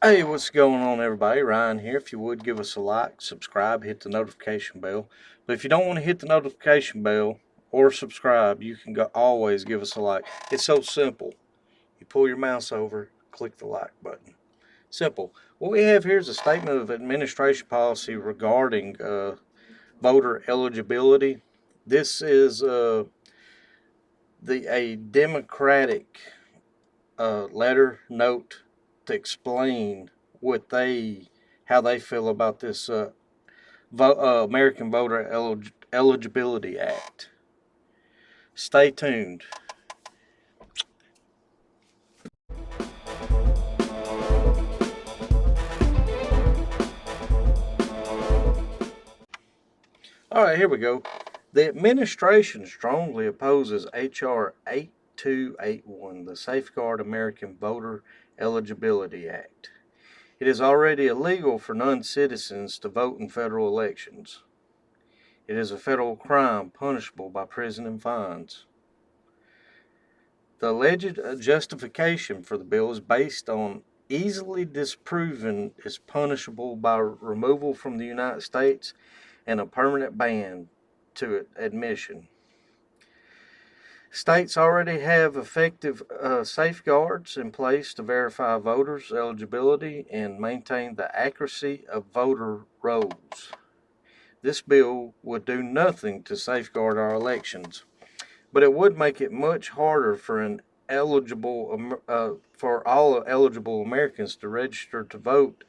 Hey, what's going on, everybody? Ryan here. If you would give us a like, subscribe, hit the notification bell. But if you don't want to hit the notification bell or subscribe, you can always give us a like. It's so simple. You pull your mouse over, click the like button. Simple. What we have here is a statement of administration policy regarding voter eligibility. This is a Democratic letter note to explain how they feel about this American Voter Eligibility Act. Stay tuned. All right, here we go. The administration strongly opposes H.R. 8281, the Safeguard American Voter Eligibility Act. It is already illegal for non-citizens to vote in federal elections. It is a federal crime punishable by prison and fines. The alleged justification for the bill is based on easily disproven is punishable by removal from the United States and a permanent ban to admission. States already have effective safeguards in place to verify voters' eligibility and maintain the accuracy of voter rolls. This bill would do nothing to safeguard our elections, but it would make it much harder for all eligible Americans to register to vote.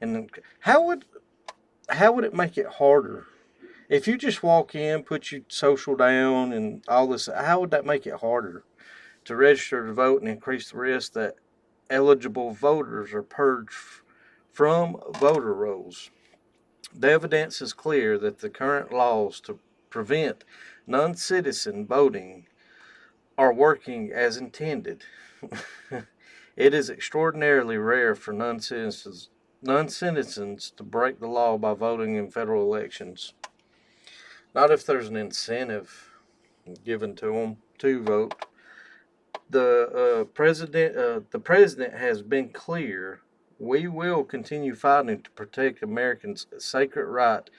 And how would it make it harder? If you just walk in, put your social down, and all this, how would that make it harder to register to vote and increase the risk that eligible voters are purged from voter rolls? The evidence is clear that the current laws to prevent non-citizen voting are working as intended. It is extraordinarily rare for non-citizens to break the law by voting in federal elections. Not if there's an incentive given to them to vote. The president has been clear. We will continue fighting to protect Americans' sacred right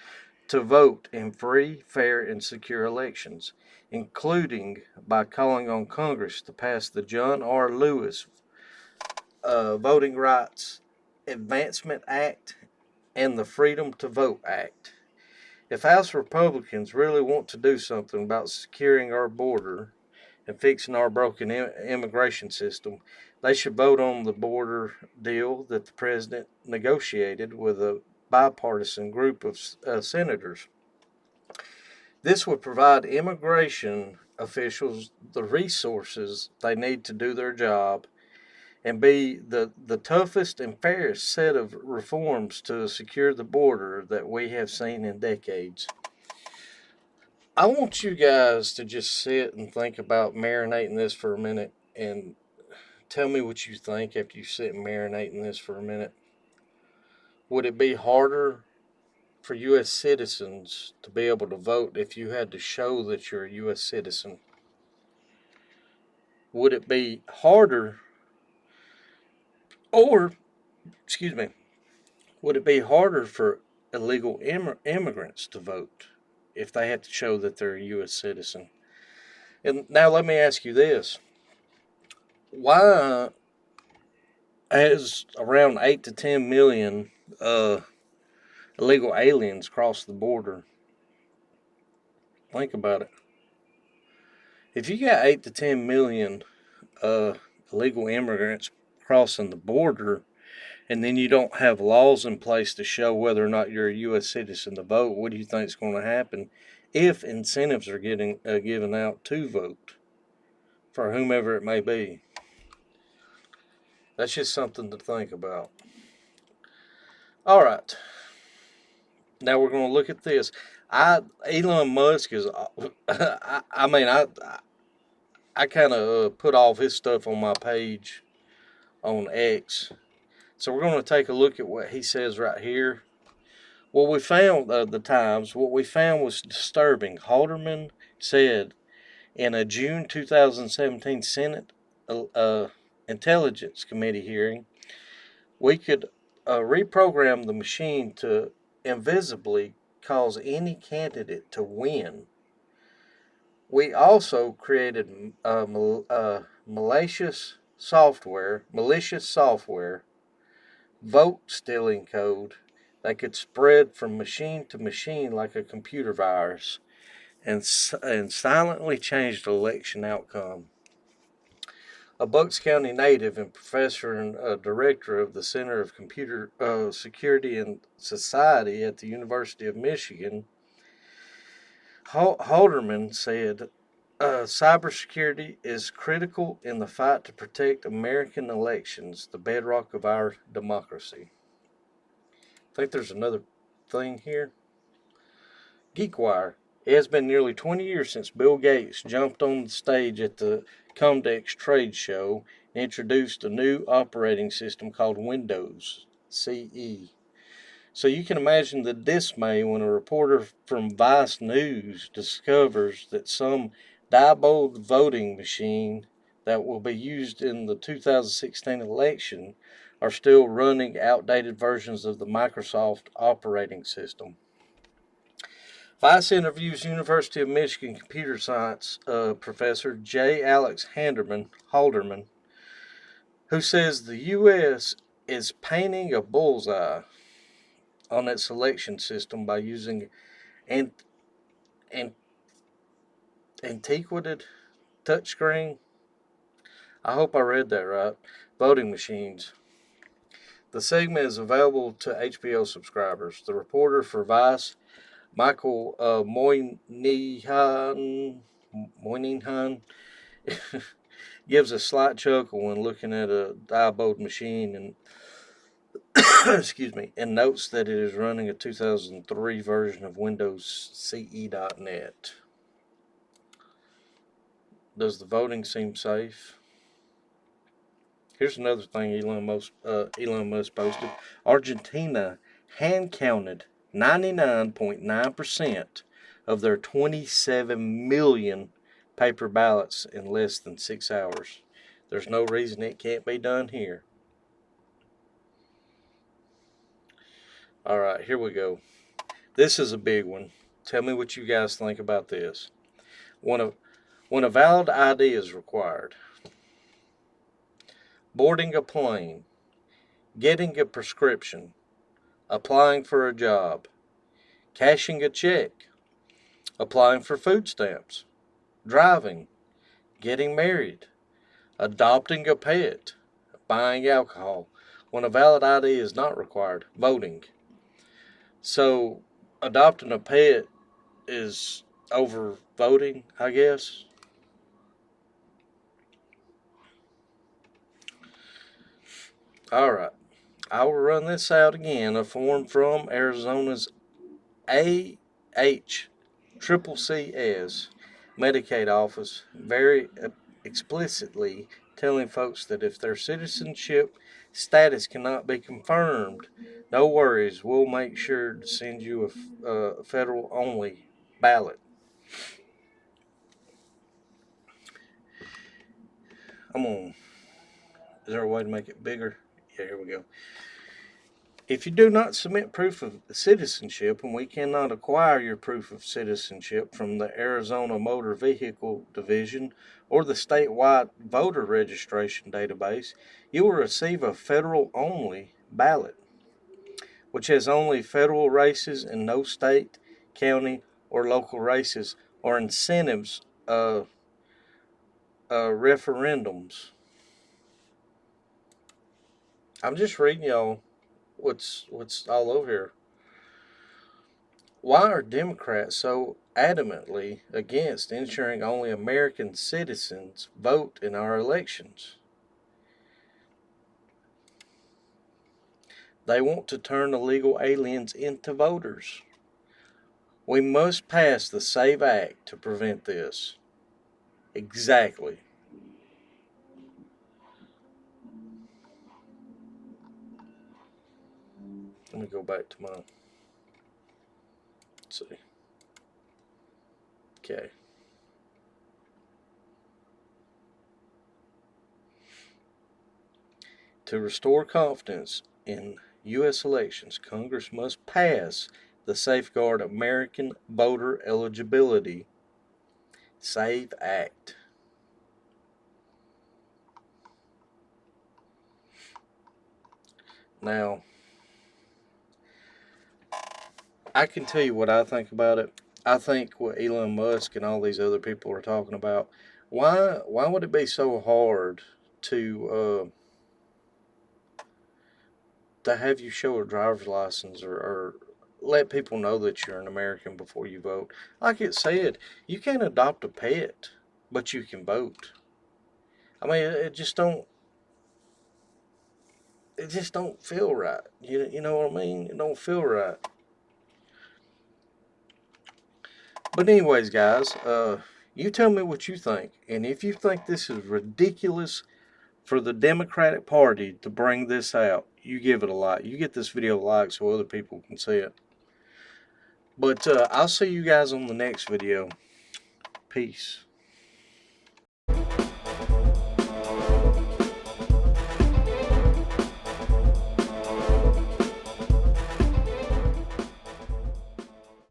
to vote in free, fair, and secure elections, including by calling on Congress to pass the John R. Lewis Voting Rights Advancement Act and the Freedom to Vote Act. If House Republicans really want to do something about securing our border and fixing our broken immigration system, they should vote on the border deal that the president negotiated with a bipartisan group of senators. This would provide immigration officials the resources they need to do their job and be the toughest and fairest set of reforms to secure the border that we have seen in decades. I want you guys to just sit and think about marinating this for a minute and tell me what you think after you sit and marinate in this for a minute. Would it be harder for U.S. citizens to be able to vote if you had to show that you're a U.S. citizen? Would it be harder, or, excuse me, would it be harder for illegal immigrants to vote if they had to show that they're a U.S. citizen? And now let me ask you this. Why has around 8 to 10 million illegal aliens crossed the border? Think about it. If you got 8 to 10 million illegal immigrants crossing the border, and then you don't have laws in place to show whether or not you're a U.S. citizen to vote, what do you think is going to happen if incentives are getting given out to vote for whomever it may be? That's just something to think about. All right, now we're going to look at this. Elon Musk is. I kind of put all of his stuff on my page on X. So we're going to take a look at what he says right here. What we found, what we found was disturbing. Haldeman said in a June 2017 Senate Intelligence Committee hearing We could reprogram the machine to invisibly cause any candidate to win. We also created malicious software, vote stealing code that could spread from machine to machine like a computer virus and silently change the election outcome. A Bucks County native and professor and director of the Center of Computer Security and Society at the University of Michigan, Halderman said, cybersecurity is critical in the fight to protect American elections, the bedrock of our democracy. I think there's another thing here. GeekWire. It has been nearly 20 years since Bill Gates jumped on the stage at the Comdex trade show and introduced a new operating system called Windows CE. So you can imagine the dismay when a reporter from Vice News discovers that some diabolical voting machine that will be used in the 2016 election are still running outdated versions of the Microsoft operating system. Vice interviews University of Michigan computer science professor J. Alex Halderman, who says the U.S. is painting a bullseye on its election system by using ant- ant- antiquated touchscreen. I hope I read that right. Voting machines. The segment is available to HBO subscribers. The reporter for Vice, Michael Moynihan, gives a slight chuckle when looking at a diabolical machine and excuse me, and notes that it is running a 2003 version of Windows CE.net. Does the voting seem safe? Here's another thing Elon Musk posted. Argentina hand counted 99.9% of their 27 million paper ballots in less than 6 hours. There's no reason it can't be done here. All right, here we go. This is a big one. Tell me what you guys think about this. When a valid ID is required, boarding a plane, getting a prescription, applying for a job, cashing a check, applying for food stamps, driving, getting married, adopting a pet, buying alcohol, when a valid ID is not required, voting. So, adopting a pet is over voting, I guess. All right. I will run this out again. A form from Arizona's AHCCS Medicaid office very explicitly telling folks that if their citizenship status cannot be confirmed, no worries. We'll make sure to send you a federal only ballot. I'm on. Is there a way to make it bigger? Yeah, here we go. If you do not submit proof of citizenship, and we cannot acquire your proof of citizenship from the Arizona Motor Vehicle Division or the statewide voter registration database, you will receive a federal only ballot, which has only federal races and no state, county, or local races or incentives referendums. I'm just reading y'all what's all over here. Why are Democrats so adamantly against ensuring only American citizens vote in our elections? They want to turn illegal aliens into voters. We must pass the SAVE Act to prevent this. Exactly. Let me go back to mine. Let's see. Okay. To restore confidence in U.S. elections, Congress must pass the Safeguard American Voter Eligibility SAVE Act. Now, I can tell you what I think about it. I think what Elon Musk and all these other people are talking about. Why would it be so hard to have you show a driver's license or let people know that you're an American before you vote? Like it said, you can't adopt a pet, but you can vote. I mean, it just don't feel right. You know what I mean? It don't feel right. But anyways, guys, you tell me what you think, and if you think this is ridiculous for the Democratic Party to bring this out, you give it a like. You get this video a like so other people can see it. But I'll see you guys on the next video. Peace.